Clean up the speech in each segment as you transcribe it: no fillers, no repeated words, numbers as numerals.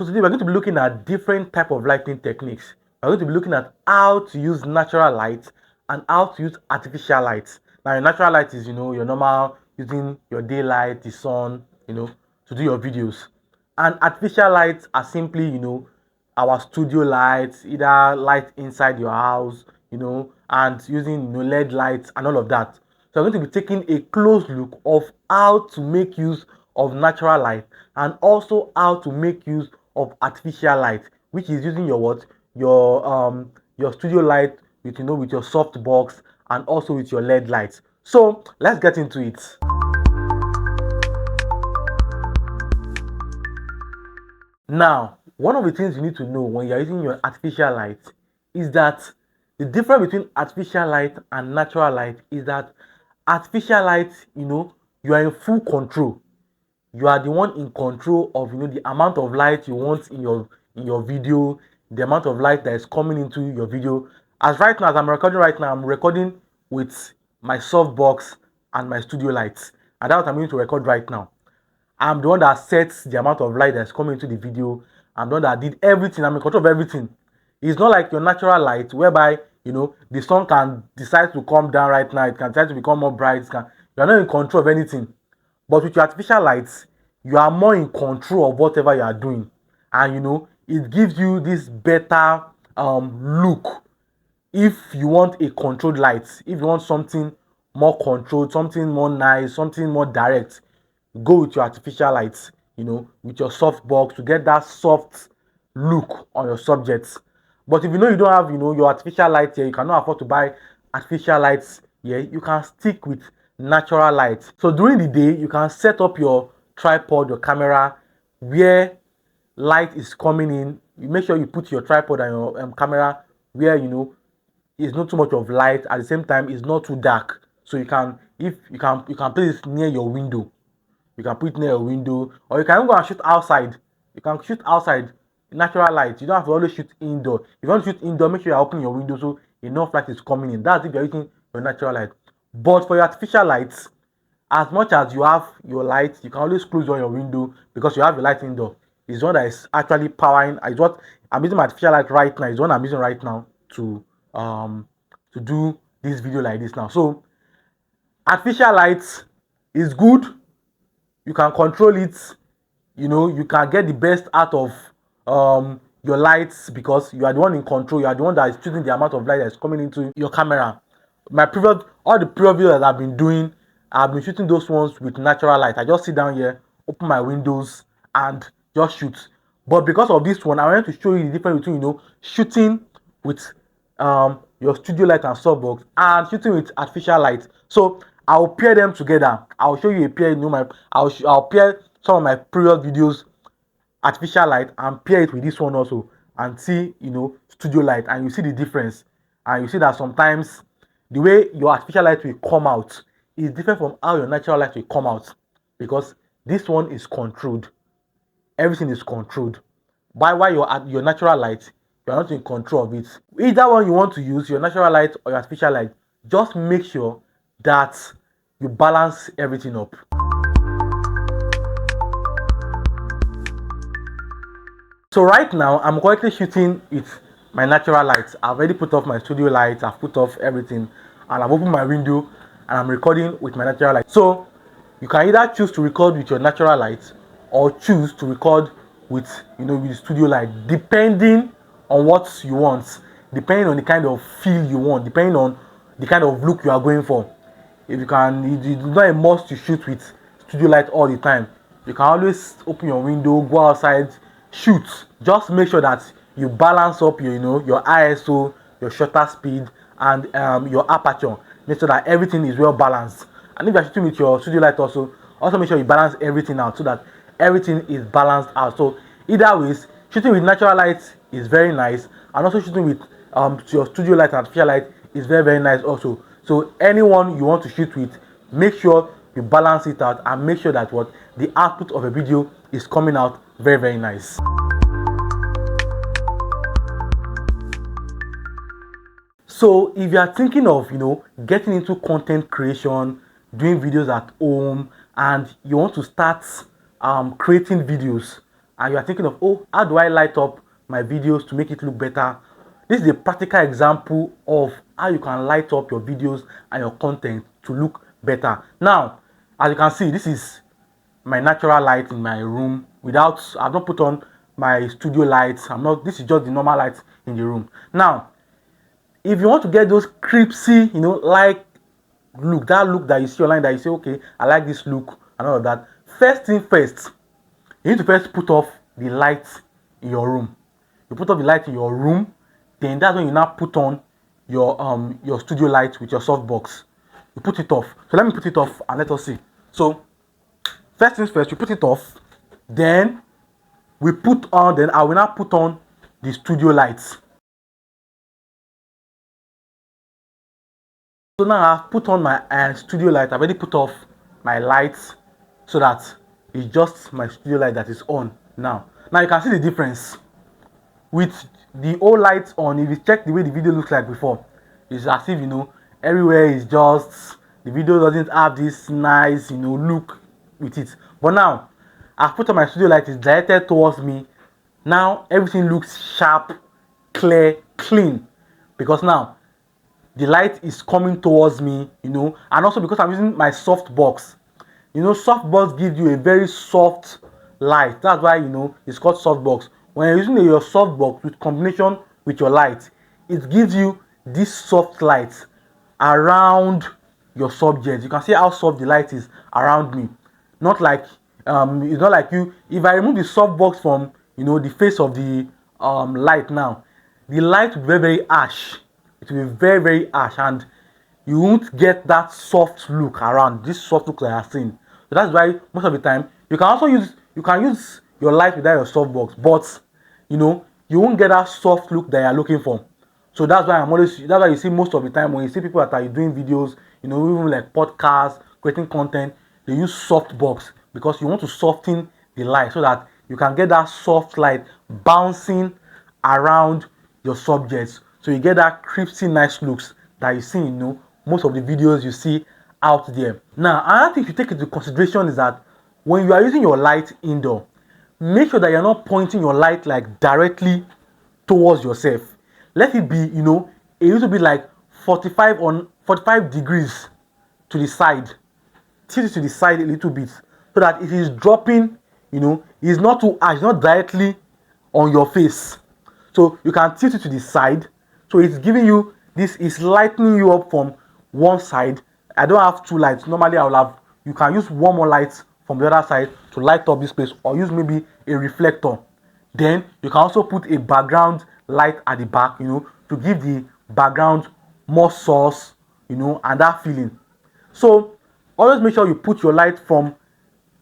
So today we're going to be looking at different type of lighting techniques. We're going to be looking at how to use natural light and how to use artificial light. Now your natural light is, your normal using your daylight, the sun, to do your videos. And artificial lights are simply, our studio lights, either light inside your house, and using LED lights and all of that. So I'm going to be taking a close look of how to make use of natural light and also how to make use of artificial light, which is using your what? Your studio light with with your soft box and also with your LED lights. So let's get into it. Now, one of the things you need to know when you're using your artificial light is that the difference between artificial light and natural light is that artificial light, you are in full control. You are the one in control of the amount of light you want in your video, the amount of light that is coming into your video. As right now, as I'm recording right now, I'm recording with my softbox and my studio lights, and that's what I'm going to record right now. I'm the one that sets the amount of light that's coming into the video. I'm the one that did everything. I'm in control of everything. It's not like your natural light whereby the sun can decide to come down right now. It can decide to become more bright. You're not in control of anything. But with your artificial lights, you are more in control of whatever you are doing, and it gives you this better look. If you want a controlled light, if you want something more controlled, something more nice, something more direct, go with your artificial lights, with your soft box to get that soft look on your subjects. But if you don't have, your artificial light here, you cannot afford to buy artificial lights here, you can stick with natural light. So during the day, you can set up your tripod, your camera, where light is coming in. You make sure you put your tripod and your camera where it's not too much of light. At the same time, it's not too dark. So you can place it near your window. You can put it near your window, or you can even go and shoot outside. You can shoot outside natural light. You don't have to always shoot indoor. If you want to shoot indoor, make sure you're opening your window so enough light is coming in. That's if you're using your natural light. But for your artificial lights, as much as you have your light, you can always close your window because you have your light indoor. It's one that is actually powering. Is what I'm using my artificial light right now. It's one I'm using right now to do this video like this now. So artificial lights is good. You can control it. You can get the best out of your lights because you are the one in control. You are the one that is choosing the amount of light that is coming into your camera. All the previous videos that I've been doing, I've been shooting those ones with natural light. I just sit down here, open my windows, and just shoot. But because of this one, I wanted to show you the difference between shooting with your studio light and softbox and shooting with artificial light. So I'll pair them together. I'll show you a pair. I'll pair some of my previous videos artificial light and pair it with this one also and see studio light, and you see the difference, and you see that sometimes the way your artificial light will come out is different from how your natural light will come out because this one is controlled. Everything is controlled. While your natural light, you're not in control of it. Either one you want to use, your natural light or your artificial light, just make sure that you balance everything up. So right now, I'm currently shooting with my natural lights. I've already put off my studio lights, I've put off everything, and I've opened my window, and I'm recording with my natural light. So you can either choose to record with your natural light or choose to record with with studio light, depending on what you want, depending on the kind of feel you want, depending on the kind of look you are going for. If you can, it's not a must to shoot with studio light all the time. You can always open your window, go outside, shoot. Just make sure that you balance up your your ISO, your shutter speed, and your aperture. Make sure that everything is well balanced. And if you're shooting with your studio light also make sure you balance everything out so that everything is balanced out. So either ways, shooting with natural light is very nice, and also shooting with your studio light and artificial light is very, very nice also. So anyone you want to shoot with, make sure you balance it out and make sure that the output of a video is coming out very, very nice. So if you are thinking of getting into content creation, doing videos at home, and you want to start creating videos and you are thinking of, oh, how do I light up my videos to make it look better? This is a practical example of how you can light up your videos and your content to look better. Now, as you can see, this is my natural light in my room. I've not put on my studio lights. This is just the normal lights in the room. Now, if you want to get those creepsy, like look, that look that you see online, that you say, okay, I like this look and all of that. First thing first, you need to first put off the lights in your room. You put off the light in your room, then that's when you now put on your studio light with your softbox. You put it off. So let me put it off and let us see. So first things first, you put it off, then I will now put on the studio lights. So now I've put on my studio light. I've already put off my lights so that it's just my studio light that is on now. Now you can see the difference with the old lights on. If you check the way the video looks like before, it's as if everywhere is just, the video doesn't have this nice look with it. But now I've put on my studio light, it's directed towards me. Now everything looks sharp, clear, clean, because now the light is coming towards me, and also because I'm using my soft box. Soft box gives you a very soft light. That's why it's called soft box. When you're using your soft box with combination with your light, it gives you this soft light around your subject. You can see how soft the light is around me. Not like it's not like you. If I remove the soft box from the face of the light now, the light will be very, very harsh. It will be very, very harsh, and you won't get that soft look around, this soft look that you're seeing. So that's why most of the time you can use your light without your soft box, but you won't get that soft look that you're looking for. So that's why you see most of the time when you see people that are doing videos, even like podcasts, creating content, they use soft box because you want to soften the light so that you can get that soft light bouncing around your subjects. So you get that crispy, nice looks that you see in most of the videos you see out there. Now, another thing to take into consideration is that when you are using your light indoor, make sure that you're not pointing your light like directly towards yourself. Let it be, a little bit like 45 degrees to the side. Tilt it to the side a little bit so that it is dropping, it's not too harsh, not directly on your face. So you can tilt it to the side. So it's giving you this, is lightening you up from one side. I don't have two lights. Normally you can use one more light from the other side to light up this place, or use maybe a reflector. Then you can also put a background light at the back, to give the background more source, and that feeling. So always make sure you put your light from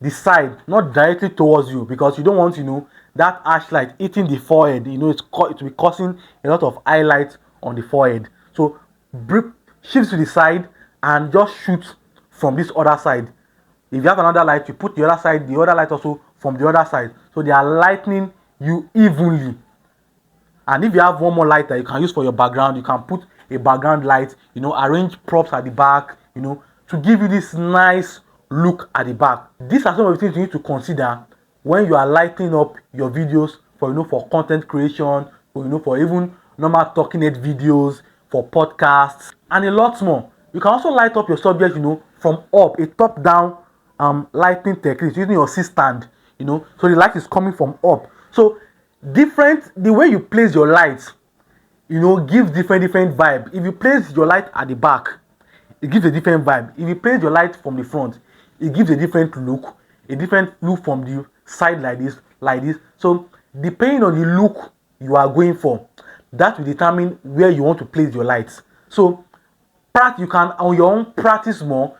the side, not directly towards you, because you don't want that harsh light hitting the forehead. It will be causing a lot of highlight on the forehead. So shift to the side and just shoot from this other side. If you have another light, you put the other side, the other light also from the other side, so they are lightening you evenly. And if you have one more light that you can use for your background, you can put a background light, arrange props at the back, to give you this nice look at the back. These are some of the things you need to consider when you are lighting up your videos for content creation, for even normal talking head videos, for podcasts, and a lot more. You can also light up your subject, from up, a top down lighting technique using your C stand, so the light is coming from up. So the way you place your light, gives different vibe. If you place your light at the back, it gives a different vibe. If you place your light from the front, it gives a different look from the side like this. So depending on the look you are going for, that will determine where you want to place your lights. So you can on your own practice more,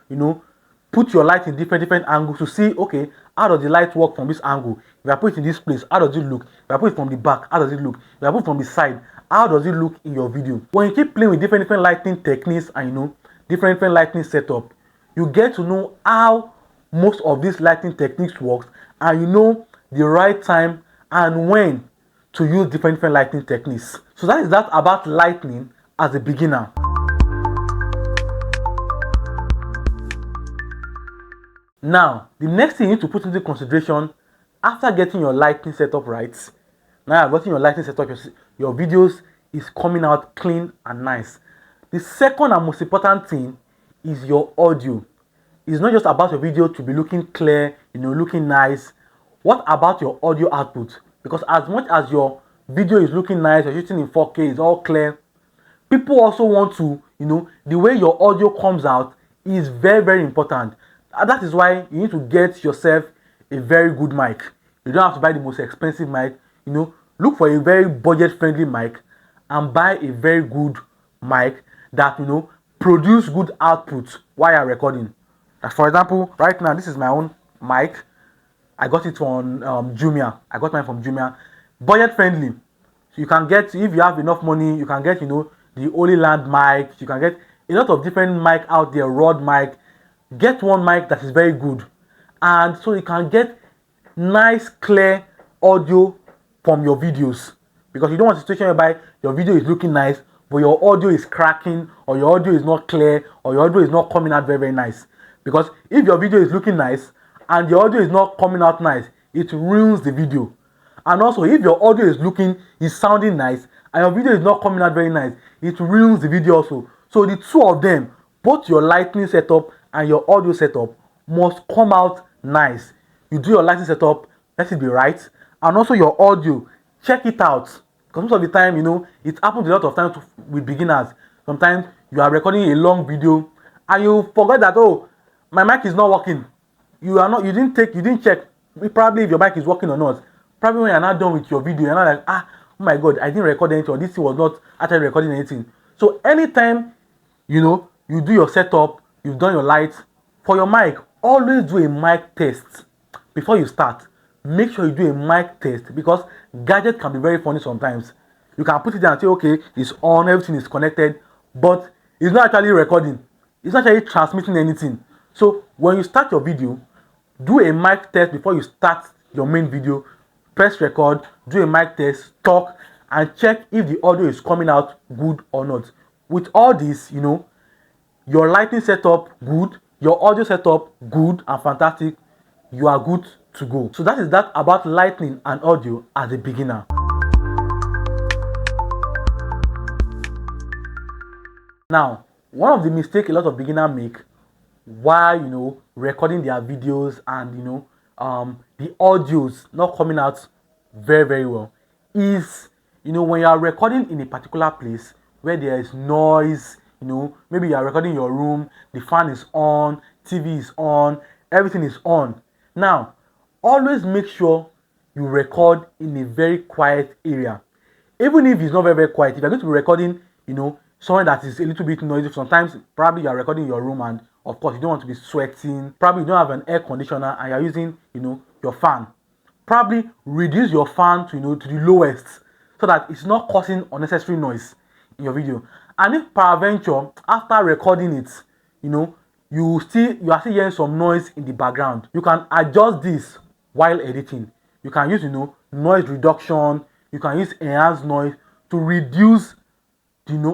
put your light in different angles to see, okay, how does the light work from this angle? If I put it in this place, how does it look? If I put it from the back, how does it look? If I put it from the side, how does it look in your video? When you keep playing with different lighting techniques and different lighting setup, you get to know how most of these lighting techniques works, and the right time and when to use different lighting techniques. So that is that about lighting as a beginner. Now, the next thing you need to put into consideration After getting your lighting setup right, now you've gotten your lighting setup, your videos is coming out clean and nice. The second and most important thing is your audio. It's not just about your video to be looking clear, looking nice. What about your audio output? Because as much as your video is looking nice, you're shooting in 4K, it's all clear, people also want to, the way your audio comes out is very, very important. And that is why you need to get yourself a very good mic. You don't have to buy the most expensive mic. Look for a very budget friendly mic and buy a very good mic that produce good output while you're recording. Like for example, right now this is my own mic. I got it on Jumia. I got mine from Jumia. Budget friendly. So you can get, if you have enough money, you can get the Holy Land mic. You can get a lot of different mic out there, Rode mic. Get one mic that is very good, and so you can get nice clear audio from your videos, because you don't want a situation whereby your video is looking nice but your audio is cracking, or your audio is not clear, or your audio is not coming out very, very nice. Because if your video is looking nice and your audio is not coming out nice, it ruins the video. And also, if your audio is sounding nice and your video is not coming out very nice, it ruins the video also. So the two of them, both your lighting setup and your audio setup, must come out nice. You do your lighting setup, let it be right, and also your audio, check it out. Because most of the time, it happens a lot of times with beginners. Sometimes you are recording a long video and you forget that, oh, my mic is not working. You didn't check probably if your mic is working or not. Probably when you're not done with your video, you're not like, oh my god, I didn't record anything, or this thing was not actually recording anything. So anytime you do your setup, you've done your lights, for your mic, always do a mic test before you start. Make sure you do a mic test, because gadget can be very funny sometimes. You can put it down and say, okay, it's on, everything is connected, but it's not actually recording, it's not actually transmitting anything. So when you start your video, do a mic test before you start your main video. Press record, do a mic test, talk, and check if the audio is coming out good or not. With all this, your lighting setup good, your audio setup good and fantastic, you are good to go. So that is that about lighting and audio as a beginner. Now, one of the mistakes a lot of beginners make while recording their videos and the audios not coming out very, very well is when you are recording in a particular place where there is noise, maybe you are recording your room, the fan is on, TV is on, everything is on. Now, always make sure you record in a very quiet area. Even if it's not very, very quiet, if you're going to be recording, somewhere that is a little bit noisy, sometimes probably you are recording in your room and of course you don't want to be sweating, probably you don't have an air conditioner and you're using, your fan. Probably reduce your fan to, to the lowest so that it's not causing unnecessary noise in your video. And if peradventure, after recording it, you are still hearing some noise in the background, you can adjust this while editing. You can use, noise reduction, you can use enhanced noise to reduce,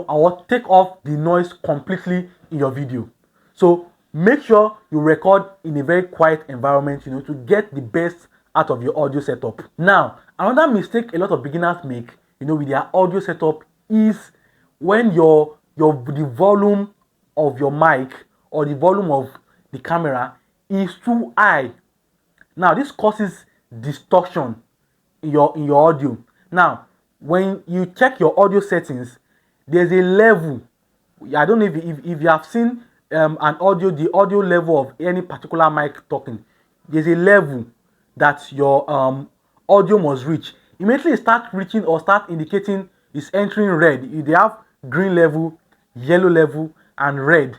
or take off the noise completely in your video. So make sure you record in a very quiet environment, to get the best out of your audio setup. Now, another mistake a lot of beginners make, with their audio setup is when the volume of your mic or the volume of the camera is too high. Now, this causes distortion in your audio. Now, when you check your audio settings, there's a level. I don't know if you have seen the audio level of any particular mic talking. There's a level that your audio must reach. Immediately start reaching or start indicating it's entering red. They have green level, yellow level, and red.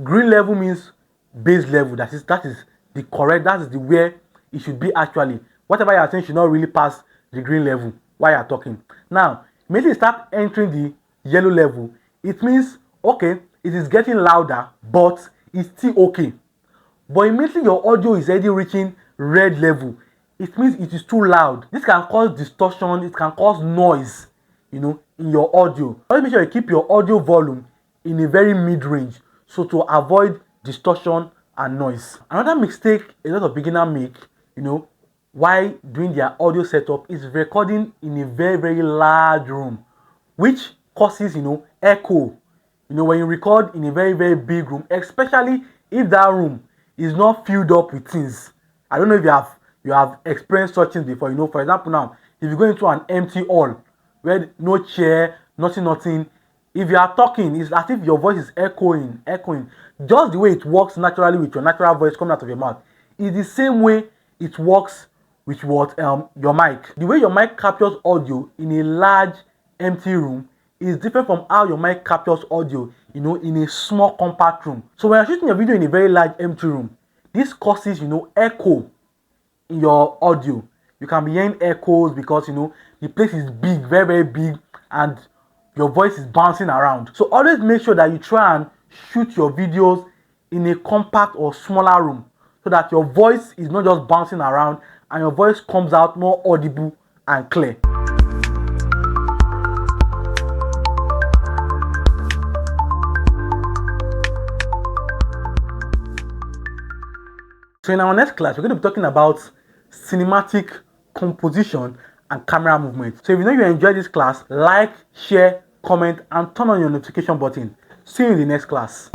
Green level means base level. That is the correct. That is the where it should be actually. Whatever you are saying should not really pass the green level while you are talking. Now, immediately start entering the yellow level. It means okay, it is getting louder, but it's still okay. But immediately your audio is already reaching red level, it means it is too loud. This can cause distortion, it can cause noise, in your audio. Always make sure you keep your audio volume in a very mid-range, so to avoid distortion and noise. Another mistake a lot of beginners make, while doing their audio setup is recording in a very large room, which causes echo. When you record in a very big room, especially if that room is not filled up with things. I don't know if you have experienced such things before. For example, now if you go into an empty hall where no chair, nothing, if you are talking, it's as if your voice is echoing. Just the way it works naturally with your natural voice coming out of your mouth is the same way it works with your mic. The way your mic captures audio in a large empty room is different from how your mic captures audio in a small compact room. So when you're shooting a video in a very large empty room, this causes echo in your audio. You can be hearing echoes because the place is big, very big, and your voice is bouncing around. So always make sure that you try and shoot your videos in a compact or smaller room so that your voice is not just bouncing around and your voice comes out more audible and clear. So in our next class, we're going to be talking about cinematic composition and camera movement. So if you enjoyed this class, like, share, comment, and turn on your notification button. See you in the next class.